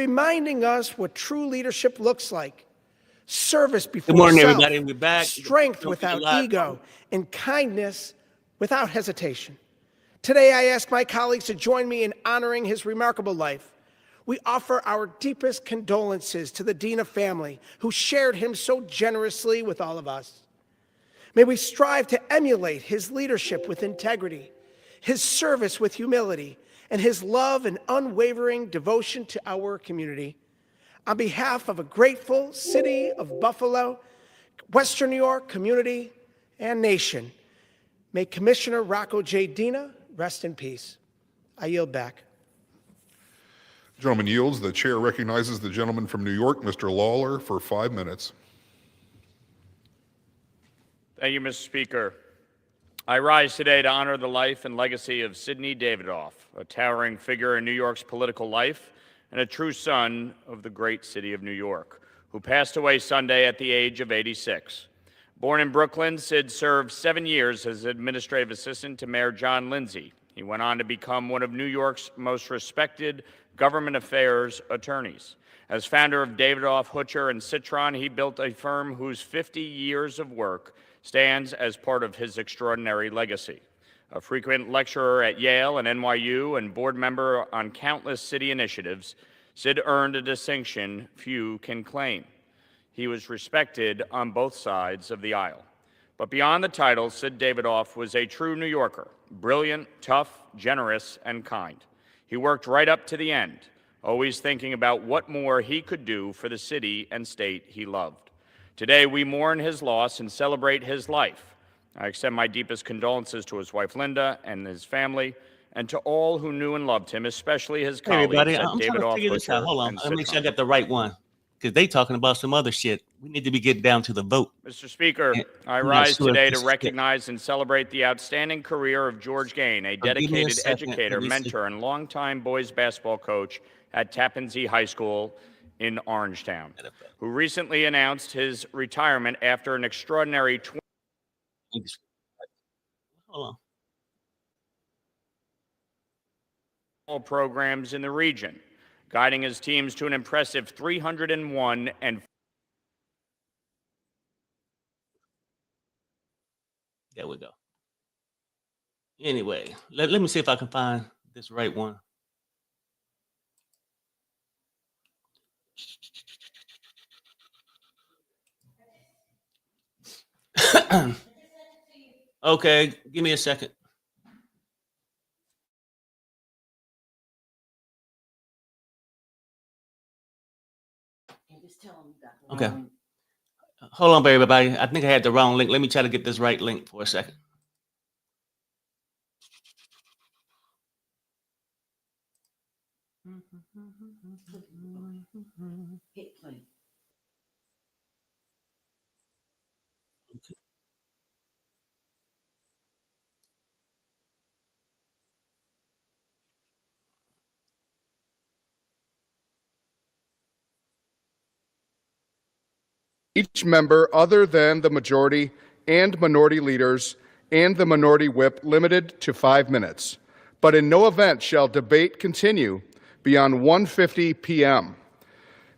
reminding us what true leadership looks like. Service before Good morning, self, everybody. We're back. strength without ego, and kindness without hesitation. Today, I ask my colleagues to join me in honoring his remarkable life. We offer our deepest condolences to the Dina family, who shared him so generously with all of us. May we strive to emulate his leadership with integrity, his service with humility, and his love and unwavering devotion to our community. On behalf of a grateful city of Buffalo, Western New York community, and nation, may Commissioner Rocco J. Dina rest in peace. I yield back. The gentleman yields. The chair recognizes the gentleman from New York, Mr. Lawler, for 5 minutes. Thank you, Mr. Speaker. I rise today to honor the life and legacy of Sidney Davidoff, a towering figure in New York's political life and a true son of the great city of New York, who passed away Sunday at the age of 86. Born in Brooklyn, Sid served 7 years as administrative assistant to Mayor John Lindsay. He went on to become one of New York's most respected government affairs attorneys. As founder of Davidoff, Hutcher, and Citron, he built a firm whose 50 years of work stands as part of his extraordinary legacy. A frequent lecturer at Yale and NYU and board member on countless city initiatives, Sid earned a distinction few can claim. He was respected on both sides of the aisle. But beyond the title, Sid Davidoff was a true New Yorker, brilliant, tough, generous, and kind. He worked right up to the end, always thinking about what more he could do for the city and state he loved. Today, we mourn his loss and celebrate his life. I extend my deepest condolences to his wife, Linda, and his family, and to all who knew and loved him, especially his colleagues at I'm trying to figure this out. Hold on. Let me make sure I got the right one, because they talking about some other shit. We need to be getting down to the vote. Mr. Speaker, I rise today to recognize and celebrate the outstanding career of George Gain, a dedicated educator, mentor, and longtime boys basketball coach at Tappan Zee High School in Orangetown, who recently announced his retirement after an extraordinary programs in the region, guiding his teams to an impressive 301 and there we go. Anyway, let me see if I can find this right one. Okay, give me a second. Okay. Hold on, everybody. I think I had the wrong link. Let me try to get this right link for a second. Hit play. Okay. Each member other than the majority and minority leaders and the minority whip limited to 5 minutes, but in no event shall debate continue beyond 1:50 p.m.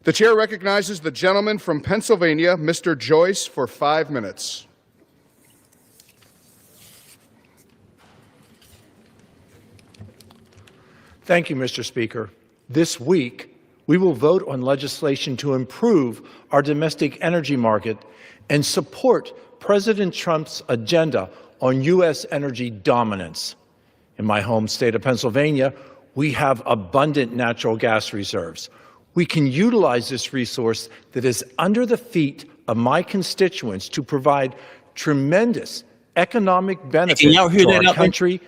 The chair recognizes the gentleman from Pennsylvania, Mr. Joyce, for 5 minutes. Thank you, Mr. Speaker. This week, we will vote on legislation to improve our domestic energy market and support President Trump's agenda on U.S. energy dominance. In my home state of Pennsylvania, we have abundant natural gas reserves. We can utilize this resource that is under the feet of my constituents to provide tremendous economic benefit to our country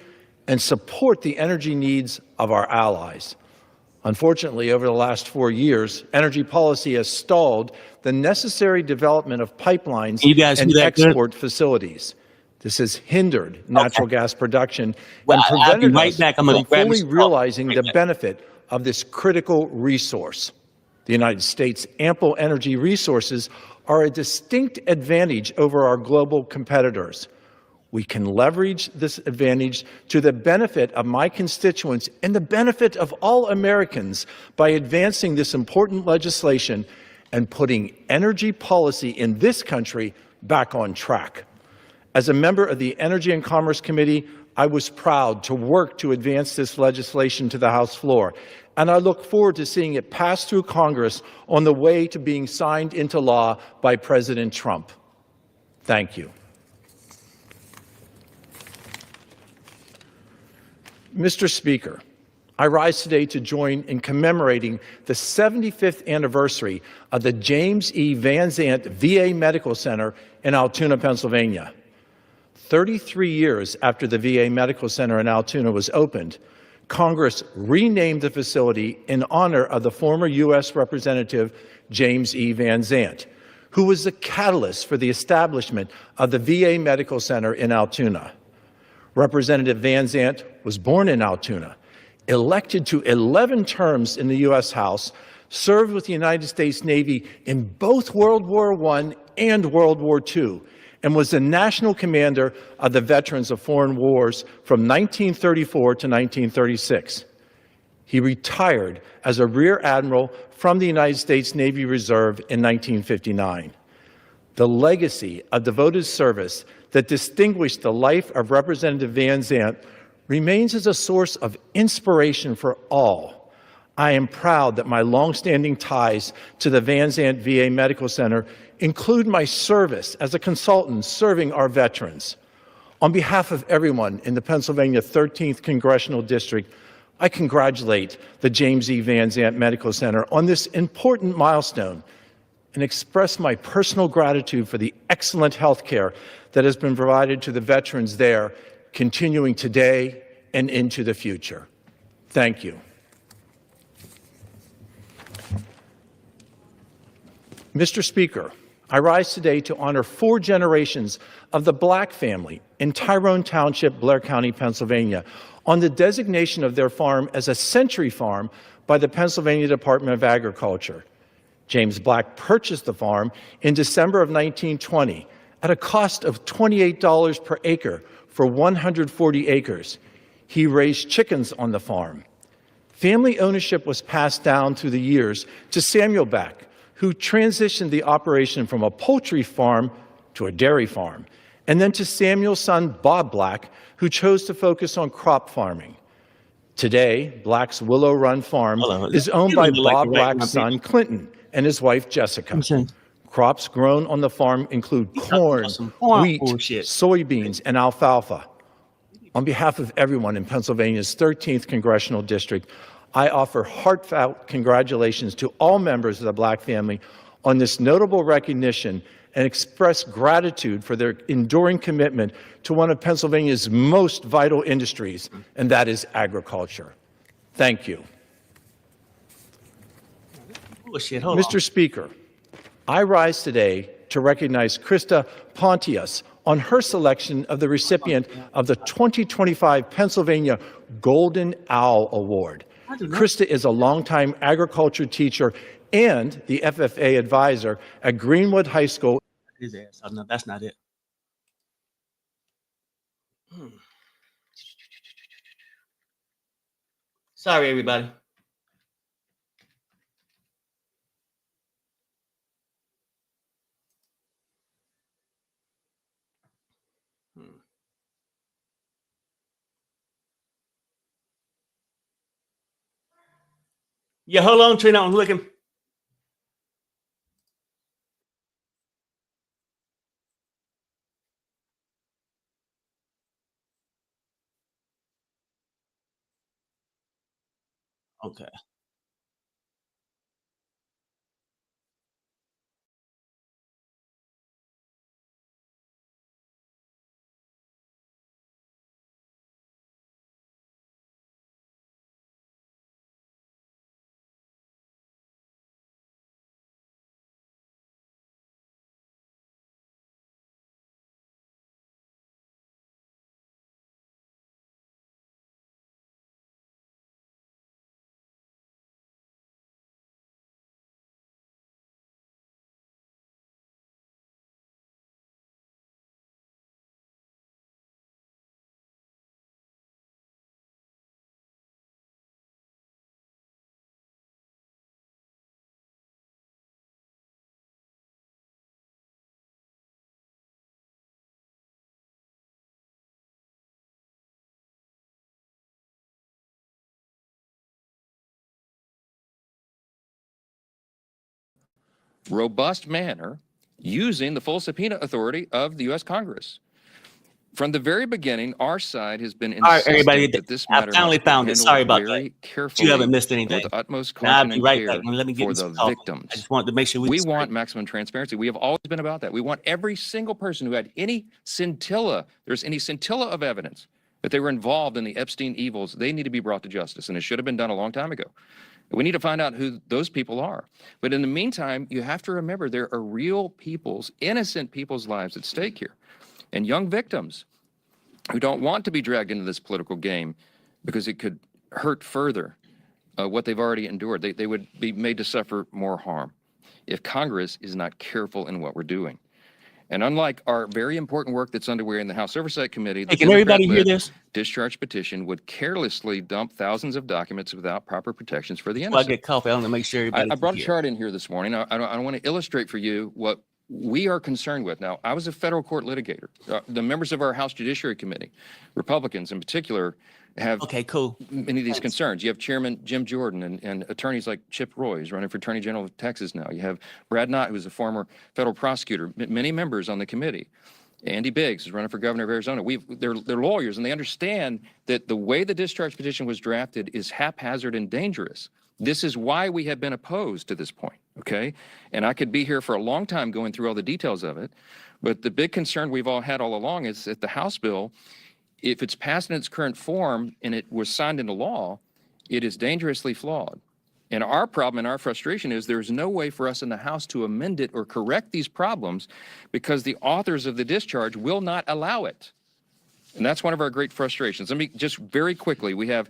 and support the energy needs of our allies. Unfortunately, over the last 4 years, energy policy has stalled the necessary development of pipelines and export facilities. This has hindered natural gas production and prevented us from fully realizing the benefit of this critical resource. The United States' ample energy resources are a distinct advantage over our global competitors. We can leverage this advantage to the benefit of my constituents and the benefit of all Americans by advancing this important legislation and putting energy policy in this country back on track. As a member of the Energy and Commerce Committee, I was proud to work to advance this legislation to the House floor, and I look forward to seeing it pass through Congress on the way to being signed into law by President Trump. Thank you. Mr. Speaker, I rise today to join in commemorating the 75th anniversary of the James E. Van Zandt VA Medical Center in Altoona, Pennsylvania. 33 years after the VA Medical Center in Altoona was opened, Congress renamed the facility in honor of the former U.S. Representative James E. Van Zandt, who was the catalyst for the establishment of the VA Medical Center in Altoona. Representative Van Zandt was born in Altoona, elected to 11 terms in the U.S. House, served with the United States Navy in both World War I and World War II, and was the national commander of the Veterans of Foreign Wars from 1934 to 1936. He retired as a Rear Admiral from the United States Navy Reserve in 1959. The legacy of devoted service that distinguished the life of Representative Van Zandt remains as a source of inspiration for all. I am proud that my longstanding ties to the Van Zandt VA Medical Center include my service as a consultant serving our veterans. On behalf of everyone in the Pennsylvania 13th Congressional District, I congratulate the James E. Van Zandt Medical Center on this important milestone and express my personal gratitude for the excellent health care that has been provided to the veterans there, continuing today and into the future. Thank you. Mr. Speaker, I rise today to honor 4 generations of the Black family in Tyrone Township, Blair County, Pennsylvania, on the designation of their farm as a century farm by the Pennsylvania Department of Agriculture. James Black purchased the farm in December of 1920 at a cost of $28 per acre for 140 acres. He raised chickens on the farm. Family ownership was passed down through the years to Samuel Black, who transitioned the operation from a poultry farm to a dairy farm, and then to Samuel's son, Bob Black, who chose to focus on crop farming. Today, Black's Willow Run Farm is owned by Bob Black's son, Clinton, and his wife, Jessica. Crops grown on the farm include corn, wheat, soybeans, and alfalfa. On behalf of everyone in Pennsylvania's 13th Congressional District, I offer heartfelt congratulations to all members of the Black family on this notable recognition and express gratitude for their enduring commitment to one of Pennsylvania's most vital industries, and that is agriculture. Thank you. Mr. Speaker, I rise today to recognize Krista Pontius on her selection of the recipient of the 2025 Pennsylvania Golden Owl Award. Krista is a longtime agriculture teacher and the FFA advisor at Greenwood High School. His ass. Oh, no, that's not it. Sorry, everybody. Yeah, hold on, Trina. I'm looking. Okay. robust manner using the full subpoena authority of the U.S. Congress. From the very beginning, our side has been All right, insistent everybody. that this I matter finally must be found it. handled Sorry about very that. carefully You haven't missed and anything. with the utmost Now, I'll caution be and right care back. Let me get for this the coffee. victims. I just wanted to make sure We want maximum transparency. We have always been about that. We want every single person who had any scintilla, there's any scintilla of evidence that they were involved in the Epstein evils, they need to be brought to justice, and it should have been done a long time ago. We need to find out who those people are. But in the meantime, you have to remember there are real people's, innocent people's lives at stake here, and young victims who don't want to be dragged into this political game because it could hurt further what they've already endured. They would be made to suffer more harm if Congress is not careful in what we're doing. And unlike our very important work that's underway in the House Oversight Committee, the Hey, can everybody hear Democrat-led this? discharge petition would carelessly dump thousands of documents without proper protections for the Before I innocent. get coffee, I want to make sure everybody I brought a can hear. chart in here this morning. I want to illustrate for you what we are concerned with. Now, I was a federal court litigator. The members of our House Judiciary Committee, Republicans in particular, have Okay, cool. many of these concerns. You have Chairman Jim Jordan and attorneys like Chip Roy, who's running for Attorney General of Texas now. You have Brad Knott, who's a former federal prosecutor, many members on the committee. Andy Biggs is running for governor of Arizona. They're lawyers, and they understand that the way the discharge petition was drafted is haphazard and dangerous. This is why we have been opposed to this point, okay? And I could be here for a long time going through all the details of it, but the big concern we've all had all along is that the House bill, if it's passed in its current form and it was signed into law, it is dangerously flawed. And our problem and our frustration is there's no way for us in the House to amend it or correct these problems because the authors of the discharge will not allow it. And that's one of our great frustrations. Let me just very quickly, we have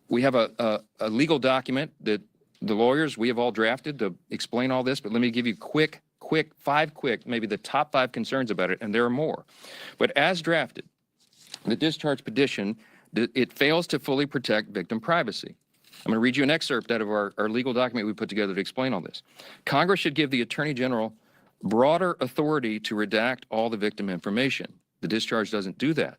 a legal document that the lawyers, we have all drafted to explain all this, but let me give you five quick, maybe the top 5 concerns about it, and there are more. But as drafted, the discharge petition, it fails to fully protect victim privacy. I'm going to read you an excerpt out of our legal document we put together to explain all this. Congress should give the Attorney General broader authority to redact all the victim information. The discharge doesn't do that.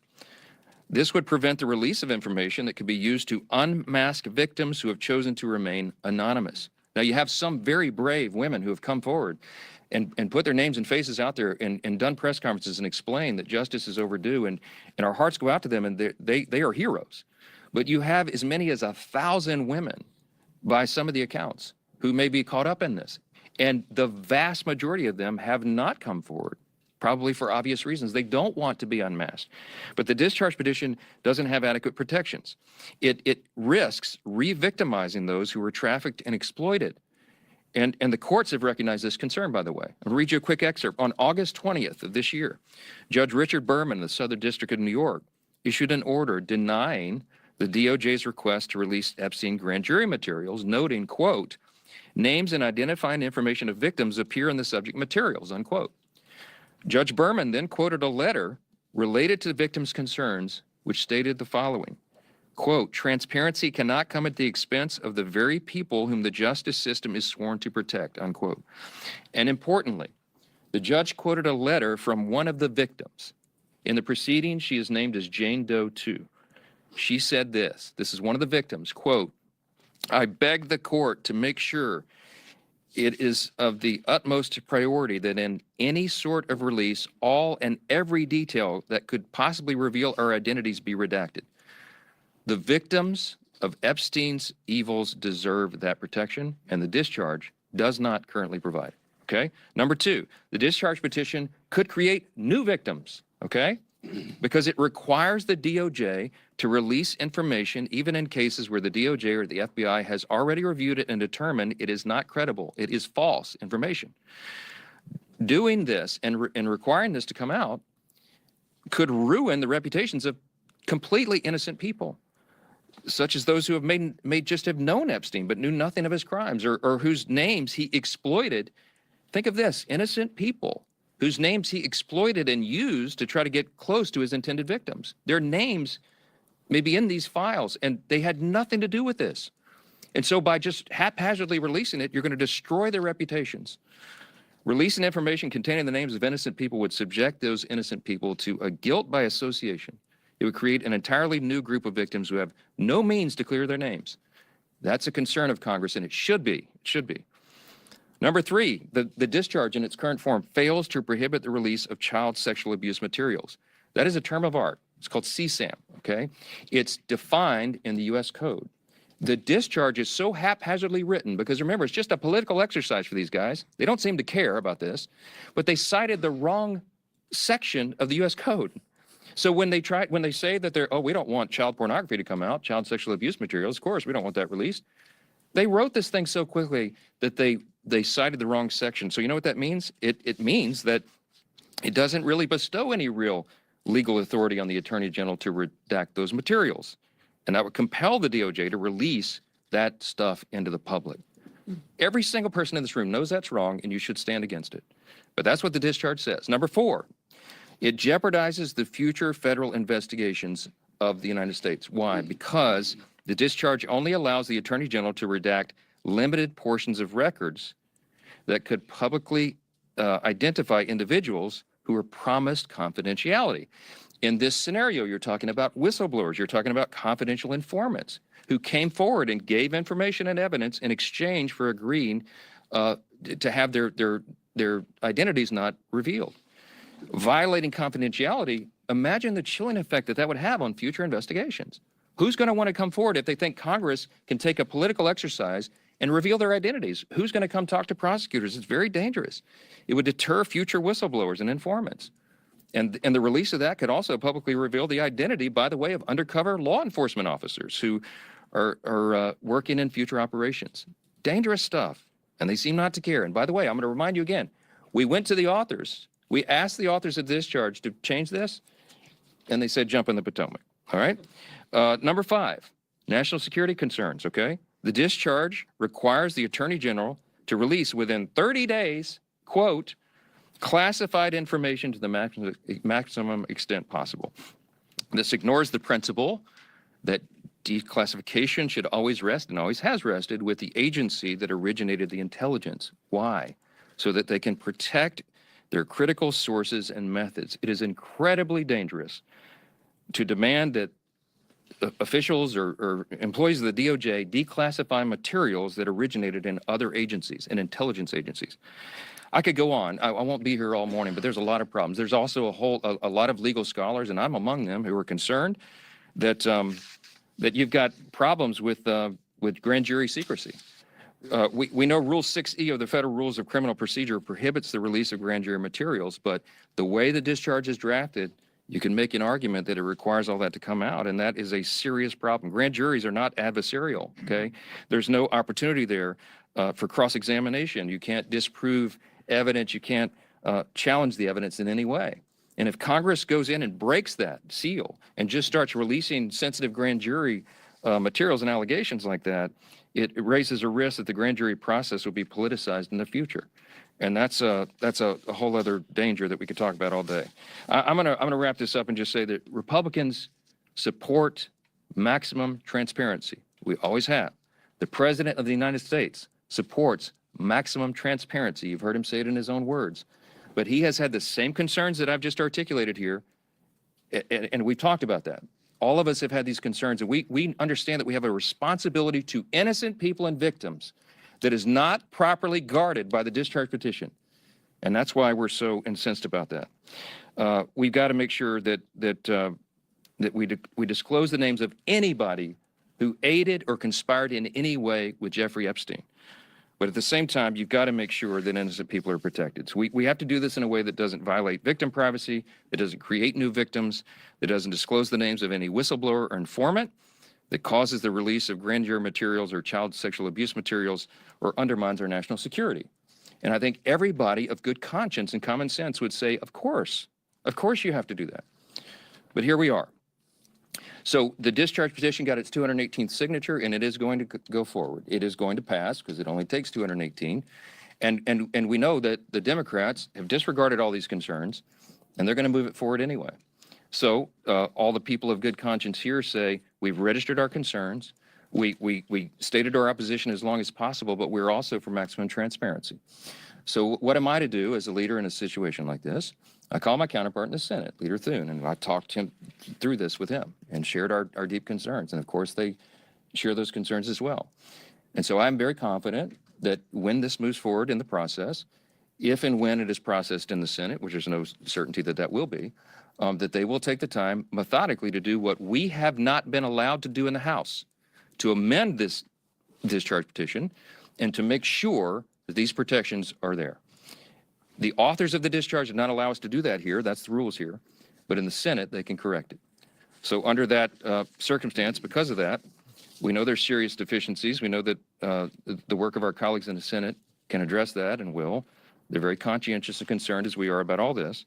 This would prevent the release of information that could be used to unmask victims who have chosen to remain anonymous. Now, you have some very brave women who have come forward and put their names and faces out there and done press conferences and explained that justice is overdue, and our hearts go out to them, and they are heroes. But you have as many as 1,000 women, by some of the accounts, who may be caught up in this. And the vast majority of them have not come forward, probably for obvious reasons. They don't want to be unmasked. But the discharge petition doesn't have adequate protections. It risks re-victimizing those who were trafficked and exploited. And the courts have recognized this concern, by the way. I'll read you a quick excerpt. On August 20th of this year, Judge Richard Berman of the Southern District of New York issued an order denying the DOJ's request to release Epstein grand jury materials, noting, quote, names and identifying information of victims appear in the subject materials, unquote. Judge Berman then quoted a letter related to the victims' concerns, which stated the following, quote, transparency cannot come at the expense of the very people whom the justice system is sworn to protect, unquote. And importantly, the judge quoted a letter from one of the victims. In the proceedings, she is named as Jane Doe 2. She said this is one of the victims, quote, I beg the court to make sure it is of the utmost priority that in any sort of release, all and every detail that could possibly reveal our identities be redacted. The victims of Epstein's evils deserve that protection, and the discharge does not currently provide. Okay? Number 2, the discharge petition could create new victims. Okay? Because it requires the DOJ to release information even in cases where the DOJ or the FBI has already reviewed it and determined it is not credible. It is false information. Doing this and requiring this to come out could ruin the reputations of completely innocent people, such as those who have may just have known Epstein but knew nothing of his crimes, or whose names he exploited. Think of this, innocent people whose names he exploited and used to try to get close to his intended victims. Their names may be in these files, and they had nothing to do with this. And so by just haphazardly releasing it, you're going to destroy their reputations. Releasing information containing the names of innocent people would subject those innocent people to a guilt by association. It would create an entirely new group of victims who have no means to clear their names. That's a concern of Congress, and it should be. It should be. Number three, the discharge in its current form fails to prohibit the release of child sexual abuse materials. That is a term of art. It's called CSAM, okay? It's defined in the U.S. Code. The discharge is so haphazardly written because remember, it's just a political exercise for these guys. They don't seem to care about this, but they cited the wrong section of the U.S. Code. So when they say that we don't want child pornography to come out, child sexual abuse materials, of course, we don't want that released. They wrote this thing so quickly that they cited the wrong section. So you know what that means? It means that it doesn't really bestow any real legal authority on the Attorney General to redact those materials. And that would compel the DOJ to release that stuff into the public. Every single person in this room knows that's wrong and you should stand against it. But that's what the discharge says. Number four, it jeopardizes the future federal investigations of the United States. Why? Because the discharge only allows the Attorney General to redact limited portions of records that could publicly identify individuals who are promised confidentiality. In this scenario, you're talking about whistleblowers, you're talking about confidential informants who came forward and gave information and evidence in exchange for agreeing to have their identities not revealed. Violating confidentiality, imagine the chilling effect that would have on future investigations. Who's going to want to come forward if they think Congress can take a political exercise and reveal their identities? Who's going to come talk to prosecutors? It's very dangerous. It would deter future whistleblowers and informants. And the release of that could also publicly reveal the identity, by the way, of undercover law enforcement officers who are working in future operations. Dangerous stuff, and they seem not to care. And by the way, I'm going to remind you again, we went to the authors. We asked the authors of discharge to change this, and they said jump in the Potomac, all right? Number five, national security concerns, okay? The discharge requires the Attorney General to release within 30 days, quote, classified information to the maximum extent possible. This ignores the principle that declassification should always rest, and always has rested, with the agency that originated the intelligence. Why? So that they can protect their critical sources and methods. It is incredibly dangerous to demand that officials or employees of the DOJ declassify materials that originated in other agencies and intelligence agencies. I could go on. I won't be here all morning, but there's a lot of problems. There's also a lot of legal scholars, and I'm among them, who are concerned that that you've got problems with grand jury secrecy. We know Rule 6E of the Federal Rules of Criminal Procedure prohibits the release of grand jury materials, but the way the discharge is drafted, you can make an argument that it requires all that to come out, and that is a serious problem. Grand juries are not adversarial, okay? There's no opportunity there for cross-examination. You can't disprove evidence. You can't challenge the evidence in any way. And if Congress goes in and breaks that seal and just starts releasing sensitive grand jury materials and allegations like that, it raises a risk that the grand jury process will be politicized in the future. And that's a whole other danger that we could talk about all day. I'm gonna wrap this up and just say that Republicans support maximum transparency. We always have. The President of the United States supports maximum transparency. You've heard him say it in his own words. But he has had the same concerns that I've just articulated here, and we've talked about that. All of us have had these concerns, and we understand that we have a responsibility to innocent people and victims that is not properly guarded by the discharge petition. And that's why we're so incensed about that. We've got to make sure that we disclose the names of anybody who aided or conspired in any way with Jeffrey Epstein. But at the same time, you've got to make sure that innocent people are protected. So we have to do this in a way that doesn't violate victim privacy, that doesn't create new victims, that doesn't disclose the names of any whistleblower or informant, that causes the release of grand jury materials or child sexual abuse materials, or undermines our national security. And I think everybody of good conscience and common sense would say, of course you have to do that. But here we are. So the discharge petition got its 218th signature, and it is going to go forward. It is going to pass because it only takes 218. And we know that the Democrats have disregarded all these concerns, and they're going to move it forward anyway. So all the people of good conscience here say, we've registered our concerns. We stated our opposition as long as possible, but we're also for maximum transparency. So what am I to do as a leader in a situation like this? I called my counterpart in the Senate, Leader Thune, and I talked him through this with him and shared our deep concerns. And of course, they share those concerns as well. And so I'm very confident that when this moves forward in the process, if and when it is processed in the Senate, which there's no certainty that that will be, that they will take the time methodically to do what we have not been allowed to do in the House, to amend this discharge petition and to make sure that these protections are there. The authors of the discharge did not allow us to do that here. That's the rules here. But in the Senate, they can correct it. So under that circumstance, because of that, we know there's serious deficiencies. We know that the work of our colleagues in the Senate can address that and will. They're very conscientious and concerned, as we are, about all this.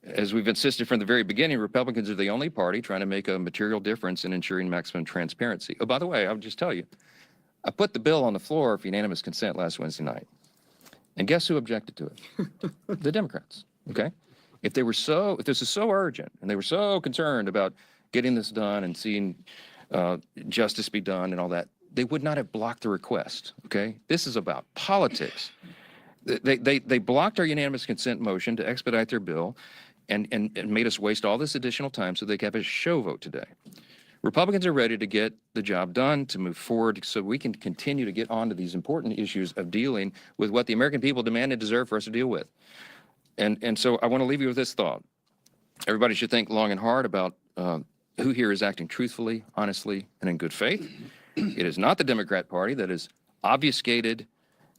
As we've insisted from the very beginning, Republicans are the only party trying to make a material difference in ensuring maximum transparency. Oh, by the way, I'll just tell you, I put the bill on the floor for unanimous consent last Wednesday night. And guess who objected to it? The Democrats, okay? If this is so urgent and they were so concerned about getting this done and seeing justice be done and all that, they would not have blocked the request, okay? This is about politics. They blocked our unanimous consent motion to expedite their bill and made us waste all this additional time so they could have a show vote today. Republicans are ready to get the job done, to move forward so we can continue to get on to these important issues of dealing with what the American people demand and deserve for us to deal with. And so I want to leave you with this thought. Everybody should think long and hard about who here is acting truthfully, honestly, and in good faith. It is not the Democrat Party that has obfuscated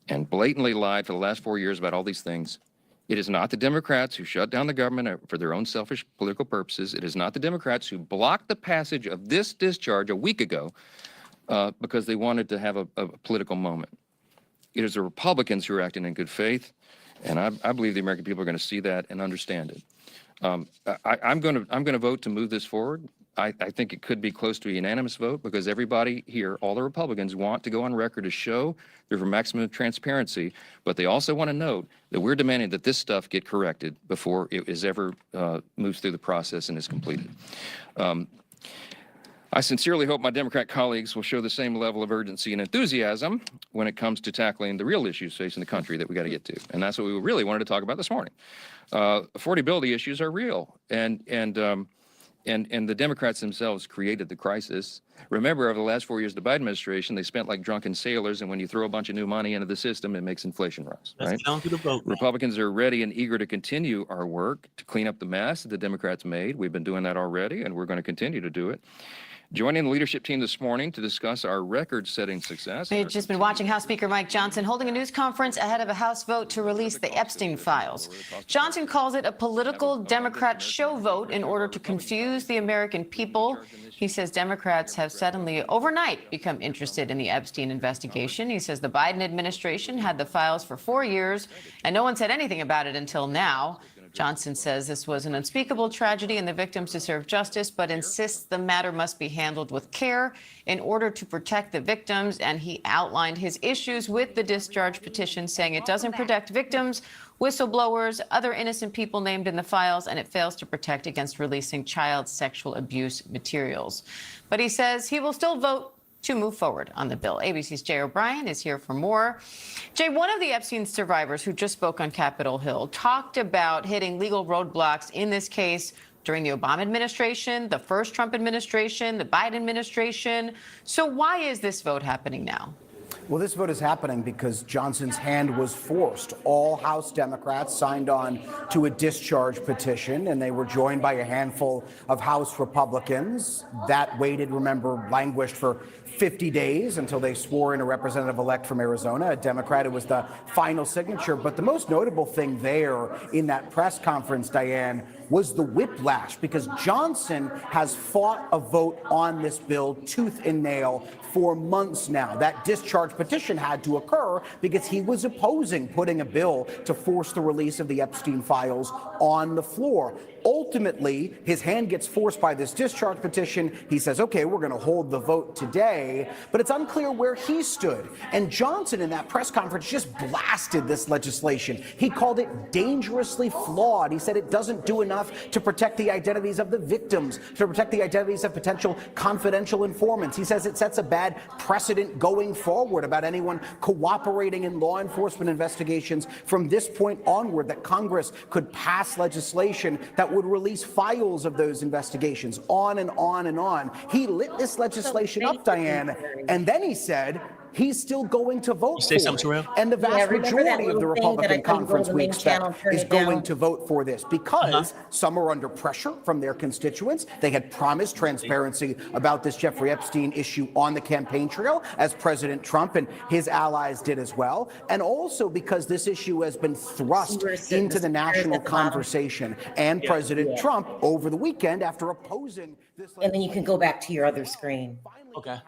and blatantly lied for the last 4 years about all these things. It is not the Democrats who shut down the government for their own selfish political purposes. It is not the Democrats who blocked the passage of this discharge a week ago because they wanted to have a political moment. It is the Republicans who are acting in good faith, and I believe the American people are going to see that and understand it. I'm going to vote to move this forward. I think it could be close to a unanimous vote because everybody here, all the Republicans, want to go on record to show they're for maximum transparency, but they also want to note that we're demanding that this stuff get corrected before it is ever moves through the process and is completed. I sincerely hope my Democrat colleagues will show the same level of urgency and enthusiasm when it comes to tackling the real issues facing the country that we got to get to. And that's what we really wanted to talk about this morning. Affordability issues are real, and the Democrats themselves created the crisis. Remember, over the last 4 years of the Biden administration, they spent like drunken sailors, and when you throw a bunch of new money into the system, it makes inflation rise. Right? Let's get on to the vote. Republicans are ready and eager to continue our work to clean up the mess that the Democrats made. We've been doing that already, and we're going to continue to do it. Joining the leadership team this morning to discuss our record-setting success. We've just been watching House Speaker Mike Johnson holding a news conference ahead of a House vote to release the Epstein Files. Johnson calls it a political Democrat show vote in order to confuse the American people. He says Democrats have suddenly overnight become interested in the Epstein investigation. He says the Biden administration had the files for 4 years and no one said anything about it until now. Johnson says this was an unspeakable tragedy and the victims deserve justice, but insists the matter must be handled with care in order to protect the victims. And he outlined his issues with the discharge petition, saying it doesn't protect victims, whistleblowers, other innocent people named in the files, and it fails to protect against releasing child sexual abuse materials. But he says he will still vote to move forward on the bill. ABC's Jay O'Brien is here for more. Jay, one of the Epstein survivors who just spoke on Capitol Hill talked about hitting legal roadblocks in this case during the Obama administration, the first Trump administration, the Biden administration. So why is this vote happening now? Well, this vote is happening because Johnson's hand was forced. All House Democrats signed on to a discharge petition, and they were joined by a handful of House Republicans. That waited, remember, languished for 50 days until they swore in a representative-elect from Arizona, a Democrat. It was the final signature. But the most notable thing there in that press conference, Diane, was the whiplash, because Johnson has fought a vote on this bill tooth and nail for months now. That discharge petition had to occur because he was opposing putting a bill to force the release of the Epstein files on the floor. Ultimately, his hand gets forced by this discharge petition. He says, okay, we're going to hold the vote today, but it's unclear where he stood. And Johnson in that press conference just blasted this legislation. He called it dangerously flawed. He said it doesn't do enough to protect the identities of the victims, to protect the identities of potential confidential informants. He says it sets a bad precedent going forward about anyone cooperating in law enforcement investigations from this point onward, that Congress could pass legislation that would release files of those investigations, on and on and on. He lit this legislation up, Diane, and then he said, he's still going to vote You say for something, it. Terrell? And the vast remember that majority of the little thing that I Republican couldn't go to conference, the we main channel expect, and turn is it down? going to vote for this because some are under pressure from their constituents. They had promised transparency about this Jeffrey Epstein issue on the campaign trail, as President Trump and his allies did as well. And also because this issue has been thrust into the national conversation. And President Trump, over the weekend, after opposing this, And then you can go back to your other screen. Okay.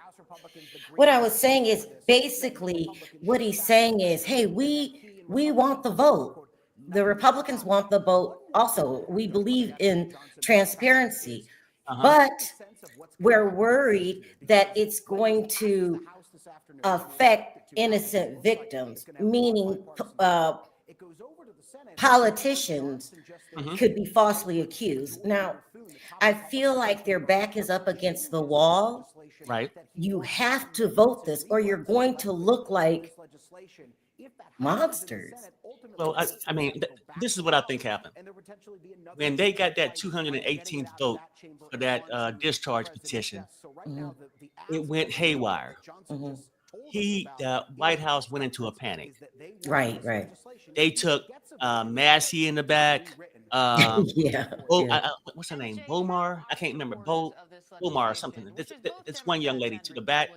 What I was saying is basically what he's saying is, hey, we want the vote. The Republicans want the vote also. We believe in transparency, but we're worried that it's going to affect innocent victims, meaning politicians could be falsely accused. Now, I feel like their back is up against the wall. Right. You have to vote this or you're going to look like monsters. Well, I mean, this is what I think happened. When they got that 218th vote for that discharge petition, it went haywire. The White House went into a panic. Right. They took Massey in the back. What's her name? Bomar? I can't remember. Bomar or something. This one young lady to the back.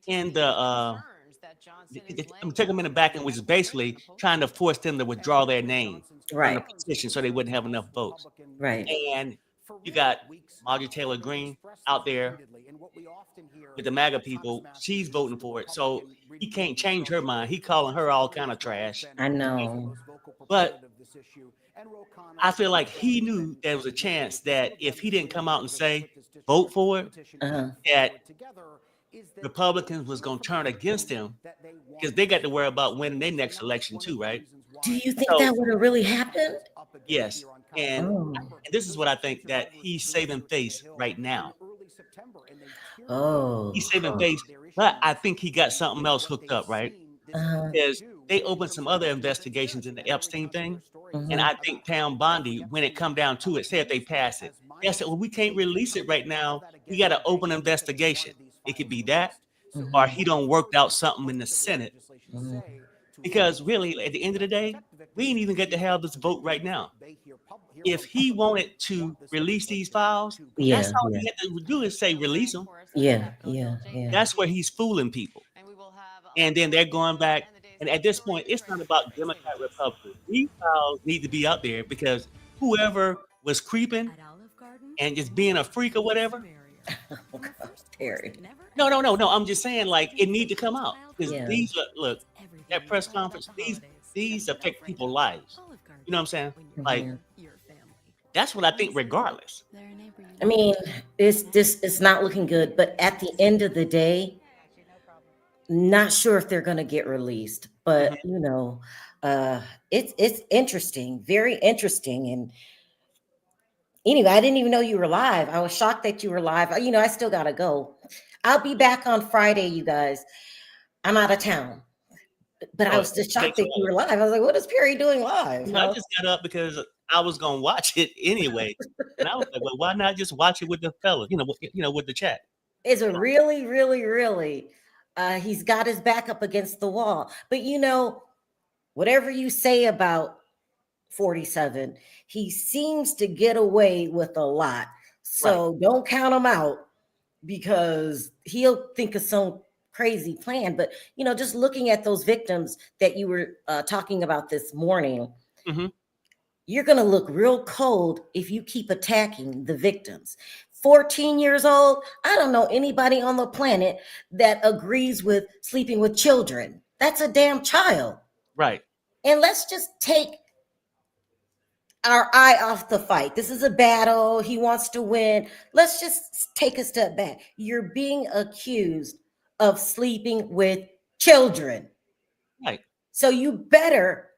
And took them in the back and was basically trying to force them to withdraw their name from the petition so they wouldn't have enough votes. Right. And you got Marjorie Taylor Greene out there with the MAGA people. She's voting for it. So he can't change her mind. He calling her all kind of trash. I know. But I feel like he knew there was a chance that if he didn't come out and say, vote for it, that Republicans was going to turn against him because they got to worry about winning their next election too, right? Do you think that would have really happened? Yes. And this is what I think, that he's saving face right now. He's saving face, but I think he got something else hooked up, right? Because they opened some other investigations in the Epstein thing. And I think Town Bondi, when it come down to it, say if they pass it, they said, well, we can't release it right now. We got to open an investigation. It could be that, or he don't worked out something in the Senate. Because really, at the end of the day, we ain't even get to have this vote right now. If he wanted to release these files, that's all he had to do is say release them. Yeah. That's where he's fooling people. And then they're going back. And at this point, it's not about Democrat, Republican. These files need to be out there because whoever was creeping and just being a freak or whatever. Oh, gosh, Terry. No. I'm just saying, like, it need to come out because these are, look, that press conference. These affect people's lives. You know what I'm saying? Like, that's what I think. Regardless, I mean, it's not looking good. But at the end of the day, not sure if they're going to get released. But you know, it's interesting, very interesting. And anyway, I didn't even know you were live. I was shocked that you were live. You know, I still gotta go. I'll be back on Friday, you guys. I'm out of town. But I was just shocked that you were live. I was like, what is Perry doing live? I just got up because I was gonna watch it anyway. And I was like, well, why not just watch it with the fellas, with the chat? It's a really, really, really, he's got his back up against the wall. But you know, whatever you say about 47, he seems to get away with a lot. So don't count him out because he'll think of some crazy plan. But, you know, just looking at those victims that you were talking about this morning, you're going to look real cold if you keep attacking the victims. 14 years old, I don't know anybody on the planet that agrees with sleeping with children. That's a damn child. Right. And let's just take our eye off the fight. This is a battle. He wants to win. Let's just take a step back. You're being accused of sleeping with children. Right. So you better,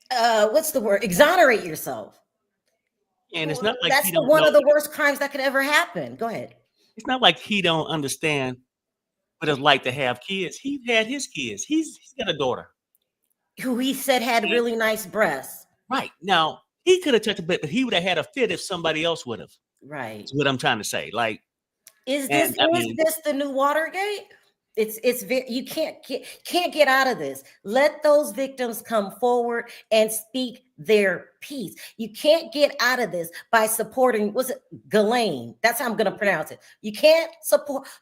what's the word? Exonerate yourself. And it's not like that's one of the worst crimes that could ever happen. Go ahead. It's not like he don't understand what it's like to have kids. He had his kids. He's got a daughter who he said had really nice breasts. Right. Now, he could have touched a bit, but he would have had a fit if somebody else would have. Right. That's what I'm trying to say. Like, Is And I mean, this the new Watergate? You can't get out of this. Let those victims come forward and speak their piece. You can't get out of this by supporting, was it Ghislaine? That's how I'm going to pronounce it. You can't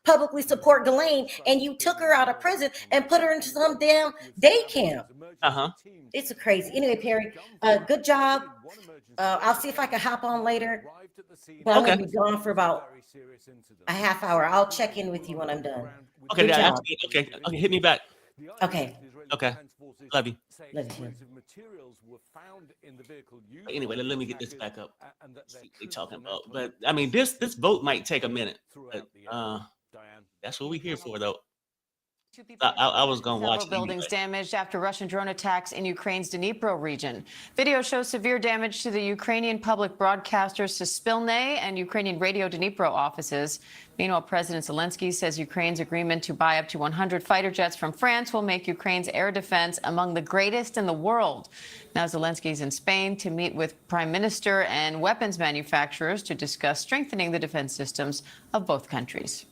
publicly support Ghislaine, and you took her out of prison and put her into some damn day camp. It's crazy. Anyway, Perry, good job. I'll see if I can hop on later. But I'm going to be gone for about a half hour. I'll check in with you when I'm done. Okay, Good job. okay, hit me back. Okay. Okay, love you. Love you. Anyway, let me get this back up. See what they talking about. But I mean, this vote might take a minute. But that's what we're here for, though. I was going to watch Several buildings damaged after Russian drone attacks in Ukraine's Dnipro region. Video shows severe damage to the Ukrainian public broadcasters Suspilne and Ukrainian Radio Dnipro offices. Meanwhile, President Zelensky says Ukraine's agreement to buy up to 100 fighter jets from France will make Ukraine's air defense among the greatest in the world. Now Zelensky's in Spain to meet with Prime Minister and weapons manufacturers to discuss strengthening the defense systems of both countries.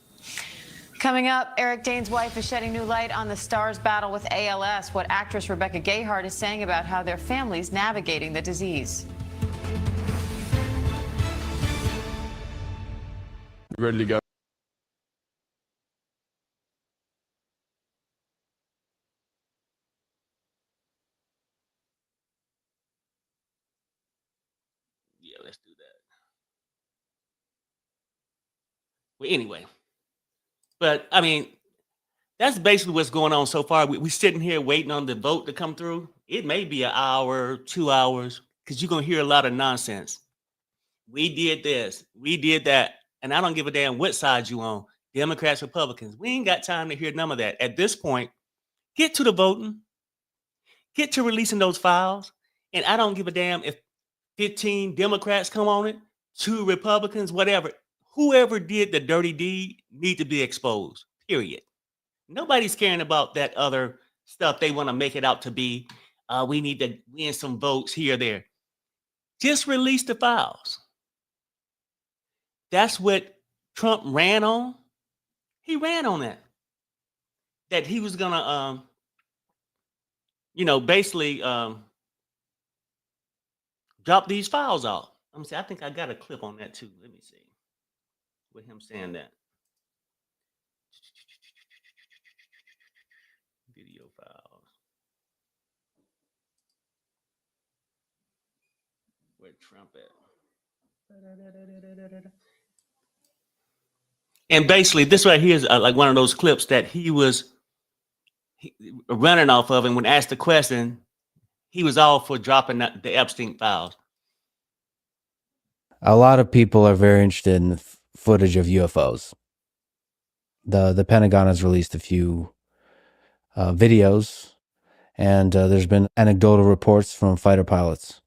Coming up, Eric Dane's wife is shedding new light on the Stars' battle with ALS, what actress Rebecca Gayheart is saying about how their family's navigating the disease. Ready to go. Yeah, let's do that. Well, anyway. But I mean, that's basically what's going on so far. We're sitting here waiting on the vote to come through. It may be an hour, 2 hours, because you're going to hear a lot of nonsense. We did this, we did that. And I don't give a damn what side you on, Democrats, Republicans. We ain't got time to hear none of that. At this point, get to the voting, get to releasing those files. And I don't give a damn if 15 Democrats come on it, 2 Republicans, whatever. Whoever did the dirty deed need to be exposed, period. Nobody's caring about that other stuff they want to make it out to be. We need to win some votes here or there. Just release the files. That's what Trump ran on. He ran on that. That he was going to, basically drop these files out. Let me see. I think I got a clip on that too. Let me see. With him saying that. Video files. Where Trump at? And basically, this right here is like one of those clips that he was running off of, and when asked the question, he was all for dropping the Epstein files. A lot of people are very interested in the footage of UFOs. The Pentagon has released a few videos, and there's been anecdotal reports from fighter pilots.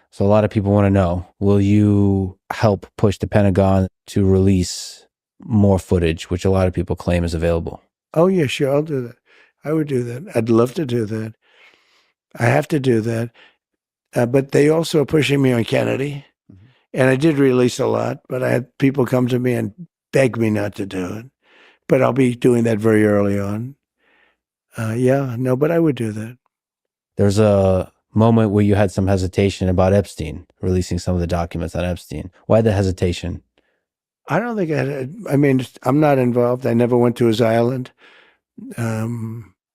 So a lot of people want to know, will you help push the Pentagon to release more footage, which a lot of people claim is available? Oh, yeah, sure, I'll do that. I would do that. I'd love to do that. I have to do that. But they also are pushing me on Kennedy. And I did release a lot, but I had people come to me and beg me not to do it. But I'll be doing that very early on. But I would do that. There's a moment where you had some hesitation about Epstein, releasing some of the documents on Epstein. Why the hesitation? I don't think I'm not involved. I never went to his island,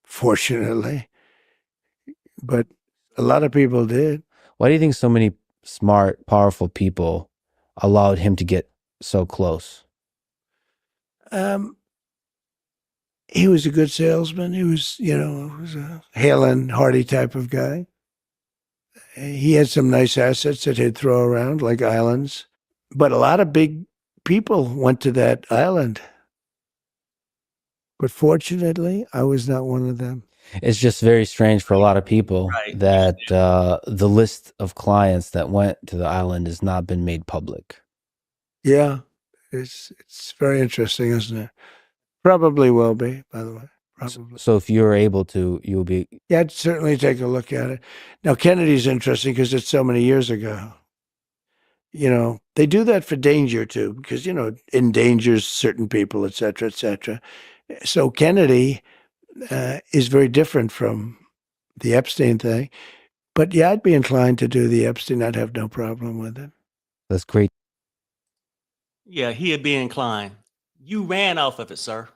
fortunately. But a lot of people did. Why do you think so many smart, powerful people allowed him to get so close? He was a good salesman. He was, was a hale and hearty type of guy. He had some nice assets that he'd throw around, like islands. But a lot of big people went to that island. But fortunately, I was not one of them. It's just very strange for a lot of people that the list of clients that went to the island has not been made public. Yeah, it's very interesting, isn't it? Probably will be, by the way. Probably. So if you're able to, you'll be... Yeah, I'd certainly take a look at it. Now, Kennedy's interesting because it's so many years ago. They do that for danger too, because, it endangers certain people, et cetera, et cetera. So Kennedy is very different from the Epstein thing. But yeah, I'd be inclined to do the Epstein. I'd have no problem with it. That's great. Yeah, he'd be inclined. You ran off of it, sir.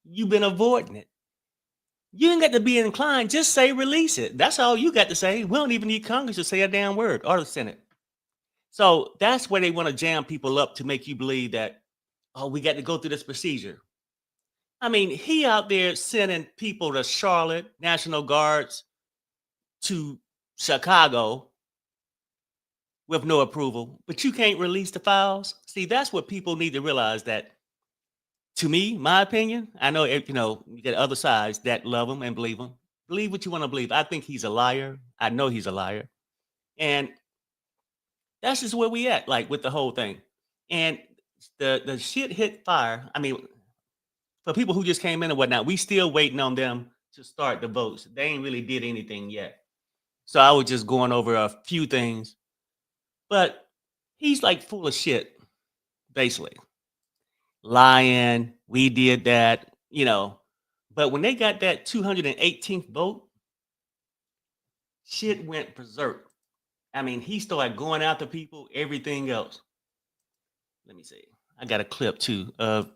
You've been avoiding it. You ain't got to be inclined. Just say release it. That's all you got to say. We don't even need Congress to say a damn word or the Senate. So that's where they want to jam people up to make you believe that, oh, we got to go through this procedure. I mean, he out there sending people to Charlotte, National Guards to Chicago with no approval, but you can't release the files. See, that's what people need to realize that, to me, my opinion, I know, you get other sides that love him and believe him. Believe what you want to believe. I think he's a liar. I know he's a liar. And that's just where we at, like with the whole thing. And the shit hit fire. I mean, for people who just came in and whatnot, we still waiting on them to start the votes. They ain't really did anything yet. So I was just going over a few things. But he's like full of shit, basically. Lying, we did that, But when they got that 218th vote, shit went berserk. I mean, he started going after people, everything else. Let me see. I got a clip too of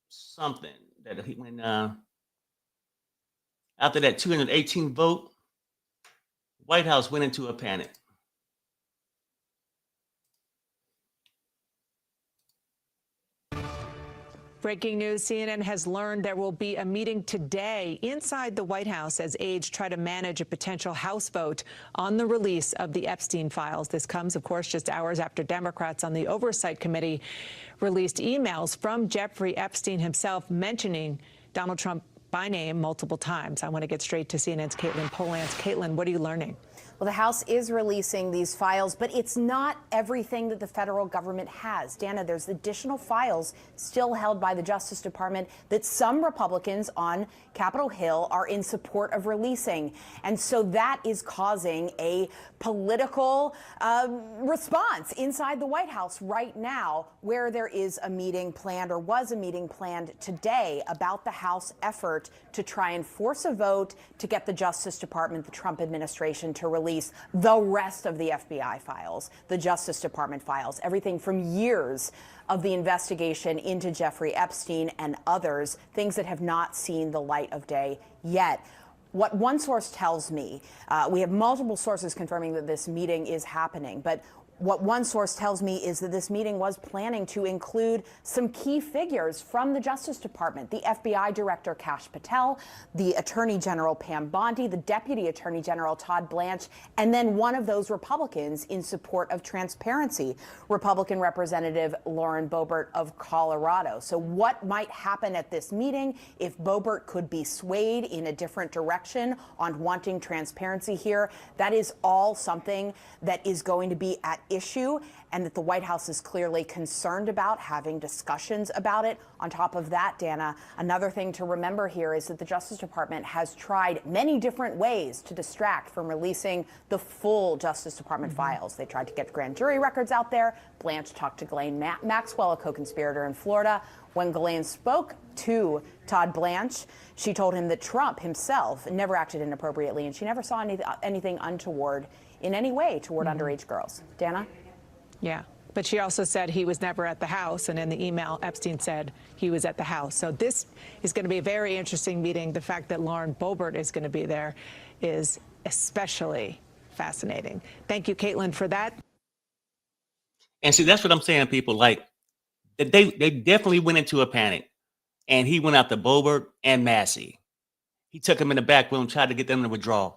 something that he went after that 218th vote, White House went into a panic. Breaking news, CNN has learned there will be a meeting today inside the White House as aides try to manage a potential House vote on the release of the Epstein files. This comes, of course, just hours after Democrats on the Oversight Committee released emails from Jeffrey Epstein himself mentioning Donald Trump by name multiple times. I want to get straight to CNN's Caitlin Polance. Caitlin, what are you learning? Well, the House is releasing these files, but it's not everything that the federal government has. Dana, there's additional files still held by the Justice Department that some Republicans on Capitol Hill are in support of releasing. And so that is causing a political response inside the White House right now, where there is a meeting planned, or was a meeting planned today, about the House effort to try and force a vote to get the Justice Department, the Trump administration, to release the rest of the FBI files, the Justice Department files, everything from years of the investigation into Jeffrey Epstein and others, things that have not seen the light of day yet. What one source tells me, we have multiple sources confirming that this meeting is happening, but what one source tells me is that this meeting was planning to include some key figures from the Justice Department: the FBI Director Kash Patel, the Attorney General Pam Bondi, the Deputy Attorney General Todd Blanche, and then one of those Republicans in support of transparency, Republican Representative Lauren Boebert of Colorado. So what might happen at this meeting if Boebert could be swayed in a different direction on wanting transparency here? That is all something that is going to be at issue, and that the White House is clearly concerned about, having discussions about it. On top of that, Dana, another thing to remember here is that the Justice Department has tried many different ways to distract from releasing the full Justice Department files. They tried to get grand jury records out there. Blanche talked to Ghislaine Maxwell, a co-conspirator in Florida. When Ghislaine spoke to Todd Blanche, she told him that Trump himself never acted inappropriately, and she never saw anything untoward in any way toward underage girls. Dana? Yeah. But she also said he was never at the House, and in the email, Epstein said he was at the House. So this is going to be a very interesting meeting. The fact that Lauren Boebert is going to be there is especially fascinating. Thank you, Caitlin, for that. And see, that's what I'm saying, people. Like, they definitely went into a panic. And he went after Boebert and Massey. He took them in the back room, tried to get them to withdraw.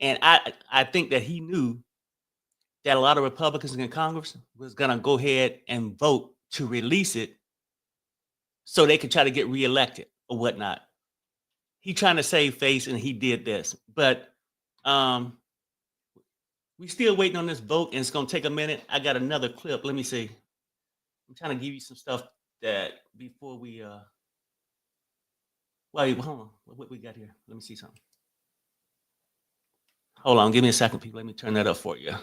And I think that he knew that a lot of Republicans in Congress was going to go ahead and vote to release it so they could try to get reelected or whatnot. He trying to save face, and he did this. But we still waiting on this vote, and it's going to take a minute. I got another clip. Let me see. I'm trying to give you some stuff that before we wait, hold on. What we got here? Let me see something. Hold on, give me a second, people. Let me turn that up for you.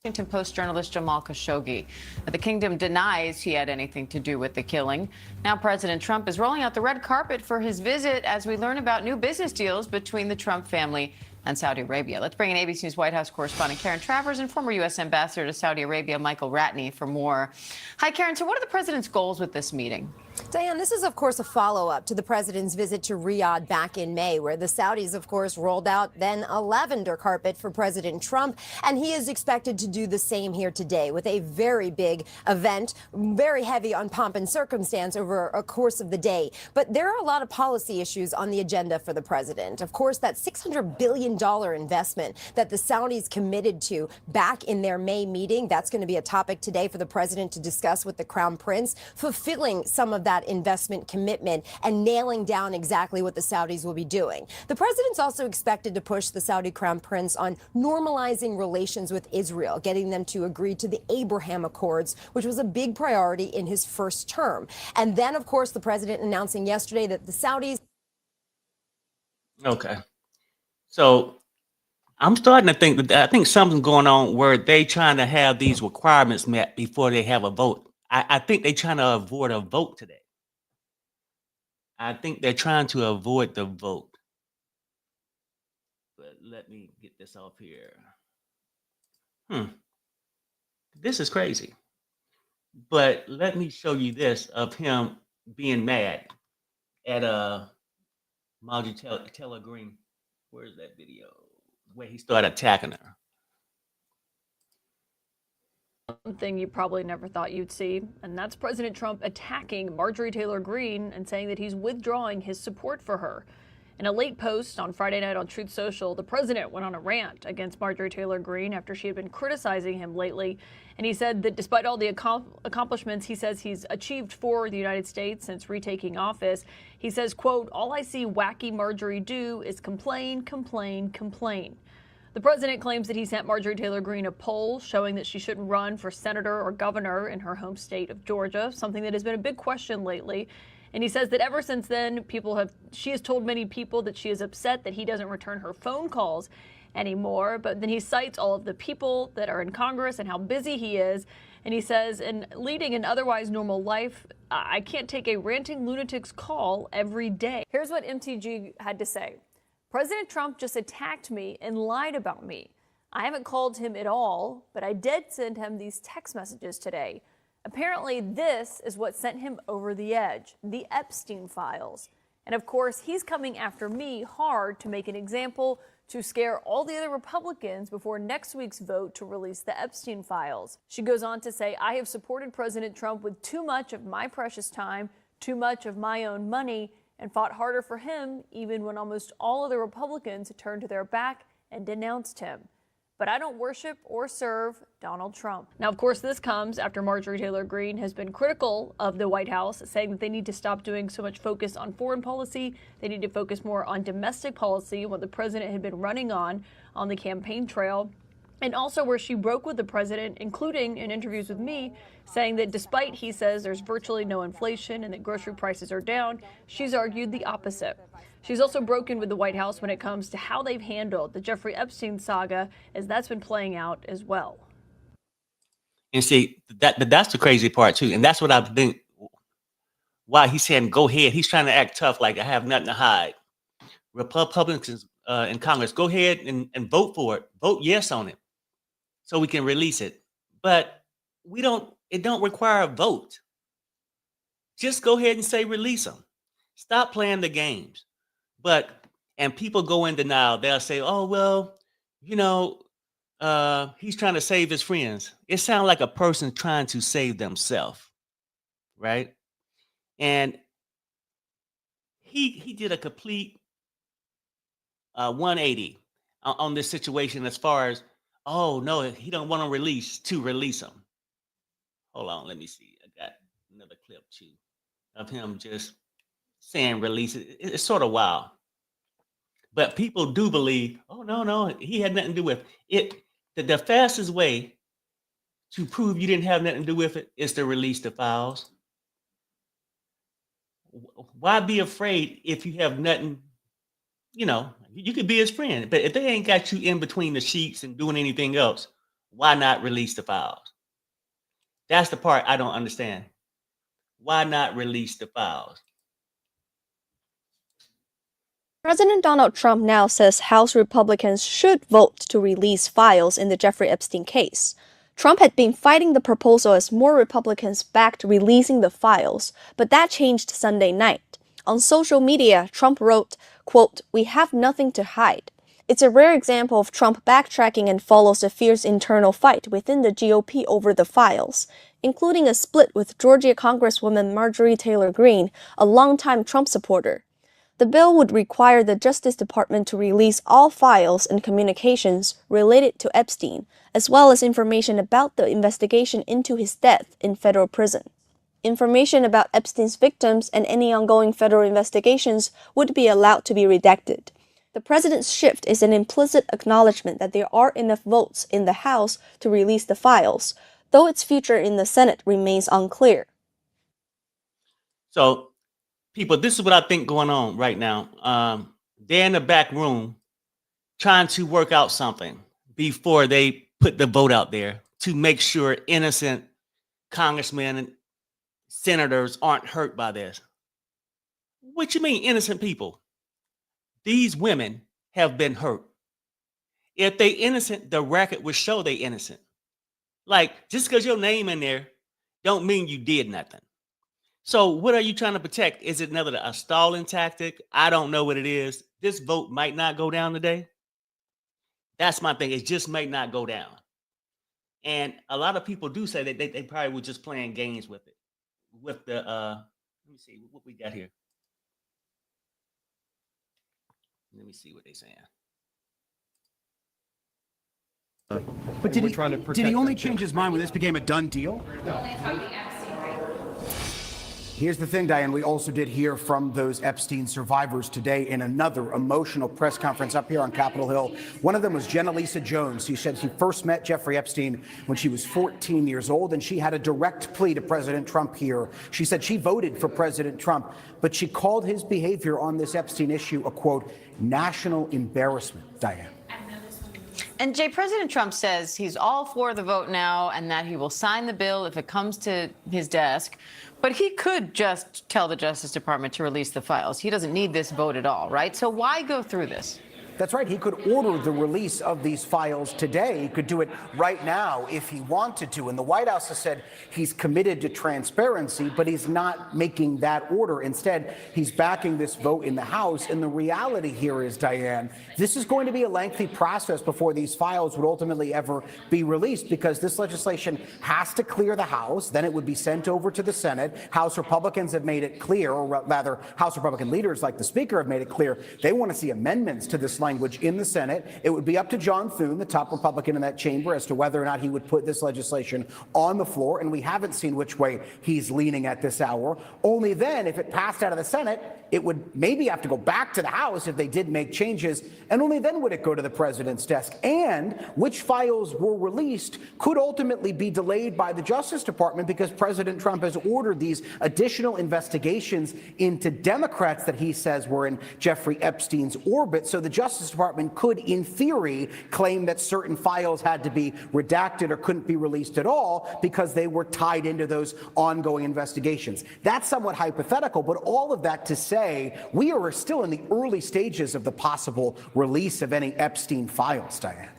Washington Post journalist Jamal Khashoggi. The kingdom denies he had anything to do with the killing. Now President Trump is rolling out the red carpet for his visit as we learn about new business deals between the Trump family and Saudi Arabia. Let's bring in ABC News White House correspondent Karen Travers and former U.S. Ambassador to Saudi Arabia, Michael Ratney, for more. Hi, Karen. So what are the president's goals with this meeting? Diane, this is, of course, a follow-up to the president's visit to Riyadh back in May, where the Saudis, of course, rolled out then a lavender carpet for President Trump. And he is expected to do the same here today with a very big event, very heavy on pomp and circumstance over a course of the day. But there are a lot of policy issues on the agenda for the president. Of course, that $600 billion investment that the Saudis committed to back in their May meeting, that's going to be a topic today for the president to discuss with the Crown Prince, fulfilling some of that investment commitment and nailing down exactly what the Saudis will be doing. The president's also expected to push the Saudi Crown Prince on normalizing relations with Israel, getting them to agree to the Abraham Accords, which was a big priority in his first term. And then, of course, the president announcing yesterday that the Saudis... Okay. So I'm starting to think that I think something's going on where they trying to have these requirements met before they have a vote. I think they're trying to avoid a vote today. I think they're trying to avoid the vote. But let me get this off here. This is crazy. But let me show you this of him being mad at Marjorie Taylor Greene. Where's that video? Where he started attacking her. Something you probably never thought you'd see, and that's President Trump attacking Marjorie Taylor Greene and saying that he's withdrawing his support for her. In a late post on Friday night on Truth Social, the president went on a rant against Marjorie Taylor Greene after she had been criticizing him lately. And he said that despite all the accomplishments he says he's achieved for the United States since retaking office, he says, quote, "All I see wacky Marjorie do is complain, complain, complain." The president claims that he sent Marjorie Taylor Greene a poll showing that she shouldn't run for senator or governor in her home state of Georgia, something that has been a big question lately. And he says that ever since then, she has told many people that she is upset that he doesn't return her phone calls anymore. But then he cites all of the people that are in Congress and how busy he is. And he says, in leading an otherwise normal life, I can't take a ranting lunatic's call every day. Here's what MTG had to say. President Trump just attacked me and lied about me. I haven't called him at all, but I did send him these text messages today. Apparently, this is what sent him over the edge, the Epstein Files. And of course, he's coming after me hard to make an example to scare all the other Republicans before next week's vote to release the Epstein Files. She goes on to say, I have supported President Trump with too much of my precious time, too much of my own money, and fought harder for him even when almost all of the Republicans turned their back and denounced him. But I don't worship or serve Donald Trump. Now, of course, this comes after Marjorie Taylor Greene has been critical of the White House, saying that they need to stop doing so much focus on foreign policy. They need to focus more on domestic policy, what the president had been running on the campaign trail. And also where she broke with the president, including in interviews with me, saying that despite he says there's virtually no inflation and that grocery prices are down, she's argued the opposite. She's also broken with the White House when it comes to how they've handled the Jeffrey Epstein saga, as that's been playing out as well. And see, that's the crazy part too. And that's what I think why he's saying, go ahead. He's trying to act tough, like I have nothing to hide. Republicans in Congress, go ahead and vote for it. Vote yes on it so we can release it. But it don't require a vote. Just go ahead and say release them. Stop playing the games. And people go in denial. They'll say, oh, well, he's trying to save his friends. It sounds like a person trying to save themselves, right? And he did a complete 180 on this situation as far as, oh, no, he don't want to release him. Hold on, let me see. I got another clip too of him just saying release it. It's sort of wild. But people do believe, oh, no, he had nothing to do with it. The fastest way to prove you didn't have nothing to do with it is to release the files. Why be afraid if you have nothing? You could be his friend, but if they ain't got you in between the sheets and doing anything else, Why not release the files? That's the part I don't understand. Why not release the files? President Donald Trump now says House Republicans should vote to release files in the Jeffrey Epstein case. Trump had been fighting the proposal as more Republicans backed releasing the files, but that changed Sunday night. On social media, Trump wrote, quote, "We have nothing to hide." It's a rare example of Trump backtracking and follows a fierce internal fight within the GOP over the files, including a split with Georgia Congresswoman Marjorie Taylor Greene, a longtime Trump supporter. The bill would require the Justice Department to release all files and communications related to Epstein, as well as information about the investigation into his death in federal prison. Information about Epstein's victims and any ongoing federal investigations would be allowed to be redacted. The president's shift is an implicit acknowledgement that there are enough votes in the House to release the files, though its future in the Senate remains unclear. So, people, this is what I think going on right now. They're in the back room trying to work out something before they put the vote out there to make sure innocent congressmen and senators aren't hurt by this. What you mean, innocent people? These women have been hurt. If they innocent, the record would show they innocent. Like, just because your name in there don't mean you did nothing. So what are you trying to protect? Is it another a stalling tactic? I don't know what it is. This vote might not go down today. That's my thing. It just might not go down. And a lot of people do say that they probably were just playing games with it. With the, let me see what we got here. Let me see what they're saying. But did he only change his mind when this became a done deal? Here's the thing, Diane. We also did hear from those Epstein survivors today in another emotional press conference up here on Capitol Hill. One of them was Jenna Lisa Jones. She said she first met Jeffrey Epstein when she was 14 years old, and she had a direct plea to President Trump here. She said she voted for President Trump, but she called his behavior on this Epstein issue a, quote, national embarrassment, Diane. And Jay, President Trump says he's all for the vote now and that he will sign the bill if it comes to his desk. But he could just tell the Justice Department to release the files. He doesn't need this vote at all, right? So why go through this? That's right. He could order the release of these files today. He could do it right now if he wanted to. And the White House has said he's committed to transparency, but he's not making that order. Instead, he's backing this vote in the House. And the reality here is, Diane, this is going to be a lengthy process before these files would ultimately ever be released, because this legislation has to clear the House. Then it would be sent over to the Senate. House Republicans have made it clear, or rather, House Republican leaders like the Speaker have made it clear they want to see amendments to this language in the Senate. It would be up to John Thune, the top Republican in that chamber, as to whether or not he would put this legislation on the floor. And we haven't seen which way he's leaning at this hour. Only then, if it passed out of the Senate, it would maybe have to go back to the House if they did make changes. And only then would it go to the president's desk. And which files were released could ultimately be delayed by the Justice Department, because President Trump has ordered these additional investigations into Democrats that he says were in Jeffrey Epstein's orbit. So the Justice Department could, in theory, claim that certain files had to be redacted or couldn't be released at all because they were tied into those ongoing investigations. That's somewhat hypothetical, but all of that to say we are still in the early stages of the possible release of any Epstein files, Diane.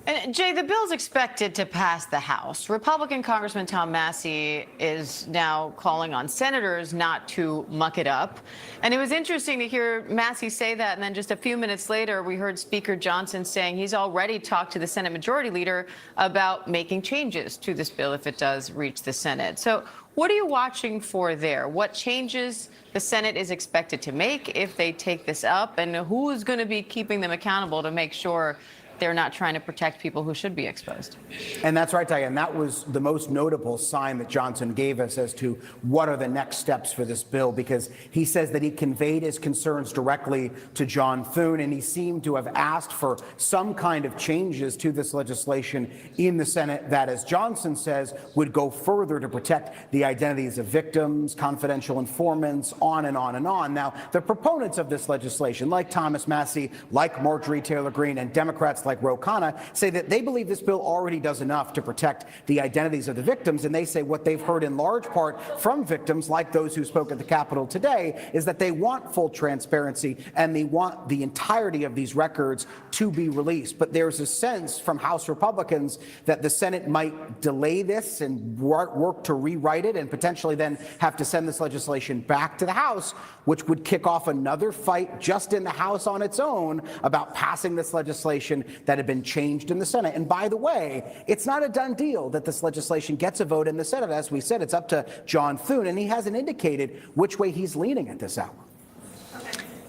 And Jay, the bill's expected to pass the House. Republican Congressman Tom Massey is now calling on senators not to muck it up. And it was interesting to hear Massey say that. And then just a few minutes later, we heard Speaker Johnson saying he's already talked to the Senate Majority Leader about making changes to this bill if it does reach the Senate. So what are you watching for there? What changes the Senate is expected to make if they take this up? And who is going to be keeping them accountable to make sure they're not trying to protect people who should be exposed? And that's right, Diane. That was the most notable sign that Johnson gave us as to what are the next steps for this bill, because he says that he conveyed his concerns directly to John Thune, and he seemed to have asked for some kind of changes to this legislation in the Senate that, as Johnson says, would go further to protect the identities of victims, confidential informants, on and on and on. Now, the proponents of this legislation, like Thomas Massey, like Marjorie Taylor Greene, and Democrats like like Ro Khanna, say that they believe this bill already does enough to protect the identities of the victims. And they say what they've heard in large part from victims, like those who spoke at the Capitol today, is that they want full transparency and they want the entirety of these records to be released. But there's a sense from House Republicans that the Senate might delay this and work to rewrite it and potentially then have to send this legislation back to the House, which would kick off another fight just in the House on its own about passing this legislation that had been changed in the Senate. And by the way, it's not a done deal that this legislation gets a vote in the Senate. As we said, it's up to John Thune, and he hasn't indicated which way he's leaning at this hour.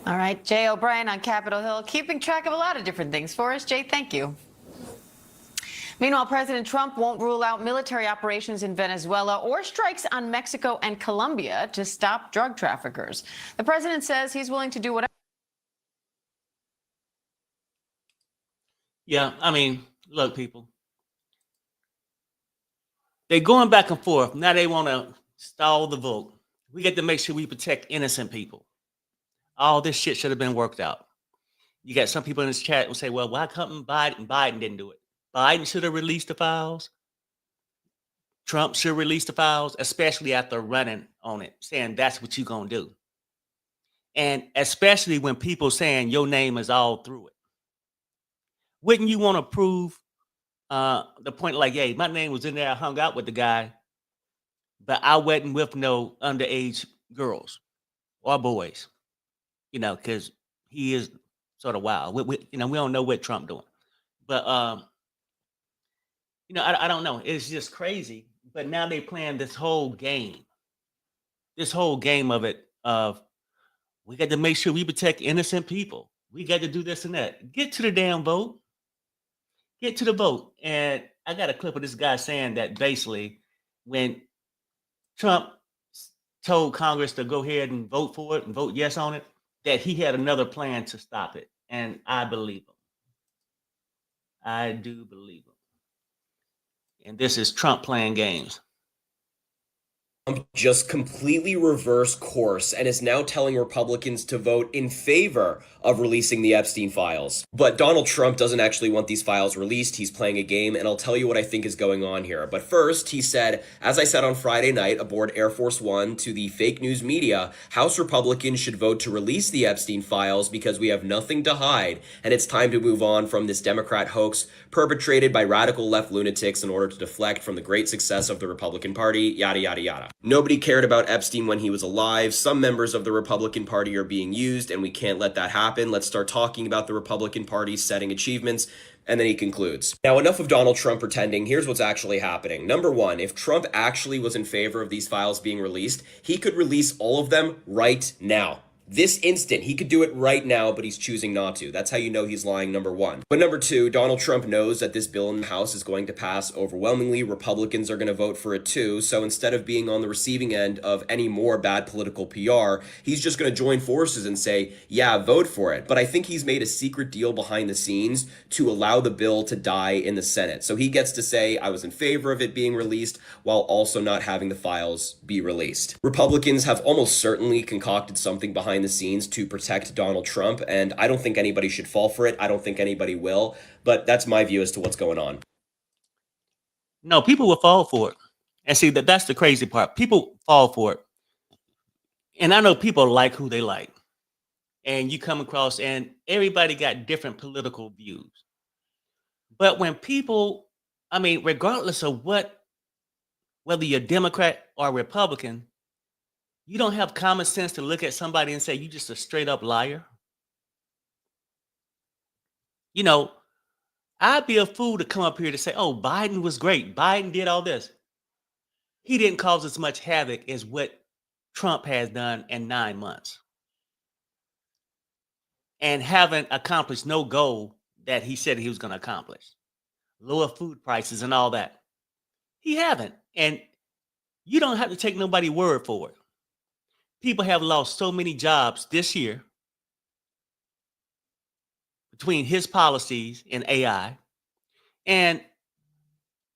All right, Jay O'Brien on Capitol Hill, keeping track of a lot of different things for us. Jay, thank you. Meanwhile, President Trump won't rule out military operations in Venezuela or strikes on Mexico and Colombia to stop drug traffickers. The president says he's willing to do whatever. Yeah, I mean, look, people. They're going back and forth. Now they want to stall the vote. We get to make sure we protect innocent people. All this shit should have been worked out. You got some people in this chat who say, well, why come Biden didn't do it? Biden should have released the files. Trump should release the files, especially after running on it, saying that's what you're going to do. And especially when people saying your name is all through it. Wouldn't you want to prove the point like, hey, my name was in there, I hung out with the guy, but I wasn't with no underage girls or boys, you know, because he is sort of wild. We don't know what Trump doing. But, I don't know. It's just crazy. But now they playing this whole game of it, of we got to make sure we protect innocent people. We got to do this and that. Get to the damn vote. Get to the vote. And I got a clip of this guy saying that basically when Trump told Congress to go ahead and vote for it and vote yes on it, that he had another plan to stop it. And I believe him. I do believe him. And this is Trump playing games. Trump just completely reversed course and is now telling Republicans to vote in favor of releasing the Epstein files. But Donald Trump doesn't actually want these files released. He's playing a game, and I'll tell you what I think is going on here. But first, he said, as I said on Friday night aboard Air Force One to the fake news media, House Republicans should vote to release the Epstein files because we have nothing to hide, and it's time to move on from this Democrat hoax perpetrated by radical left lunatics in order to deflect from the great success of the Republican Party, yada, yada, yada. Nobody cared about Epstein when he was alive. Some members of the Republican Party are being used, and we can't let that happen. Let's start talking about the Republican Party's setting achievements. And then he concludes. Now, enough of Donald Trump pretending. Here's what's actually happening. Number one, if Trump actually was in favor of these files being released, he could release all of them right now. This instant, he could do it right now, but he's choosing not to. That's how you know he's lying, number one. But number two, Donald Trump knows that this bill in the House is going to pass overwhelmingly. Republicans are going to vote for it too. So instead of being on the receiving end of any more bad political PR, he's just going to join forces and say, yeah, vote for it. But I think he's made a secret deal behind the scenes to allow the bill to die in the Senate. So he gets to say, I was in favor of it being released, while also not having the files be released. Republicans have almost certainly concocted something behind the scenes to protect Donald Trump, and I don't think anybody should fall for it. I don't think anybody will, but that's my view as to what's going on. No, people will fall for it. And see, that's the crazy part. People fall for it. And I know people like who they like. And you come across, and everybody got different political views. But when people, regardless of whether you're Democrat or Republican, you don't have common sense to look at somebody and say, you just a straight up liar. I'd be a fool to come up here to say, oh, Biden was great. Biden did all this. He didn't cause as much havoc as what Trump has done in 9 months. And haven't accomplished no goal that he said he was going to accomplish. Lower food prices and all that. He haven't. And you don't have to take nobody's word for it. People have lost so many jobs this year between his policies and AI, and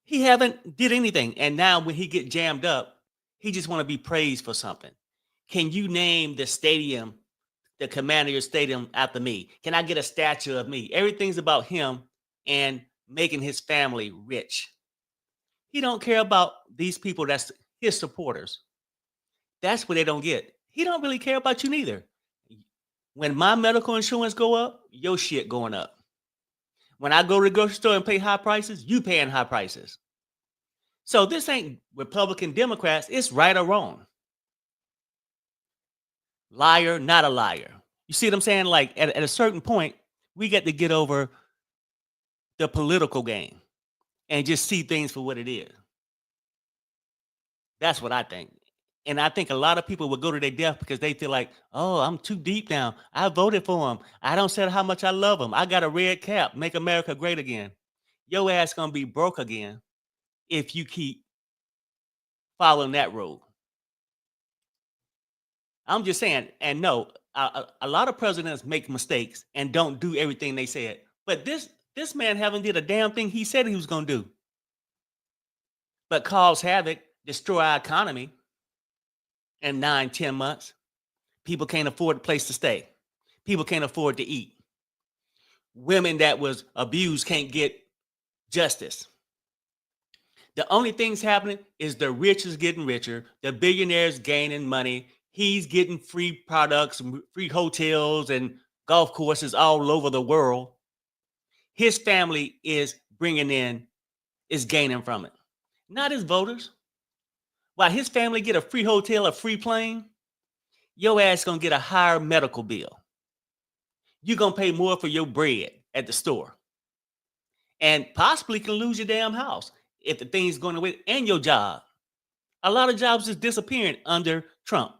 he haven't did anything. And now when he get jammed up, he just want to be praised for something. Can you name the stadium, the Commander Stadium, after me? Can I get a statue of me? Everything's about him and making his family rich. He don't care about these people that's his supporters. That's what they don't get. He don't really care about you neither. When my medical insurance go up, your shit going up. When I go to the grocery store and pay high prices, you paying high prices. So this ain't Republican Democrats, it's right or wrong. Liar, not a liar. You see what I'm saying? Like at a certain point, we got to get over the political game and just see things for what it is. That's what I think. And I think a lot of people will go to their death because they feel like, oh, I'm too deep now. I voted for him. I don't say how much I love him. I got a red cap. Make America great again. Your ass gonna be broke again if you keep following that road. I'm just saying, and no, a lot of presidents make mistakes and don't do everything they said. But this man haven't did a damn thing he said he was gonna do. But cause havoc, destroy our economy in 9-10 months. People can't afford a place to stay. People can't afford to eat. Women that was abused can't get justice. The only things happening is the rich is getting richer, the billionaires gaining money. He's getting free products, free hotels, and golf courses all over the world. His family is gaining from it, not his voters. While his family get a free hotel, a free plane, your ass gonna get a higher medical bill. You're gonna pay more for your bread at the store, and possibly can lose your damn house if the thing's going away, and your job. A lot of jobs is disappearing under Trump.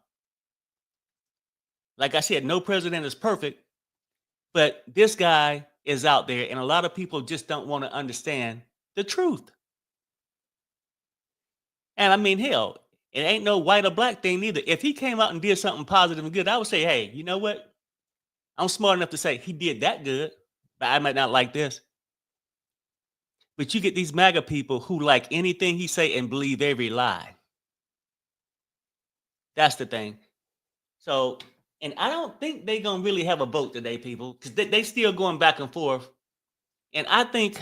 Like I said, no president is perfect, but this guy is out there, and a lot of people just don't want to understand the truth. And I mean, hell, it ain't no white or black thing neither. If he came out and did something positive and good, I would say, hey, you know what? I'm smart enough to say he did that good, but I might not like this. But you get these MAGA people who like anything he say and believe every lie. That's the thing. So, and I don't think they're going to really have a vote today, people, because they still going back and forth. And I think,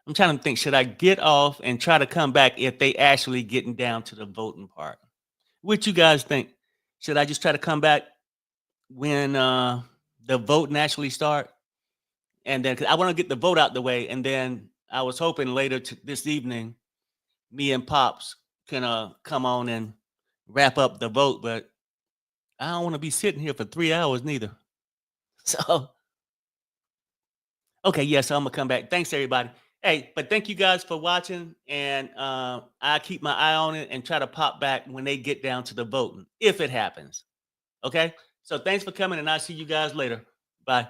I'm trying to think, should I get off and try to come back if they actually getting down to the voting part? What you guys think? Should I just try to come back when the voting actually start? And then, cause I want to get the vote out the way. And then I was hoping later this evening, me and Pops can come on and wrap up the vote, but I don't want to be sitting here for 3 hours neither. So, okay, yeah, so I'm gonna come back. Thanks, everybody. Hey, but thank you guys for watching, and I keep my eye on it and try to pop back when they get down to the voting, if it happens. Okay, so thanks for coming, and I'll see you guys later. Bye.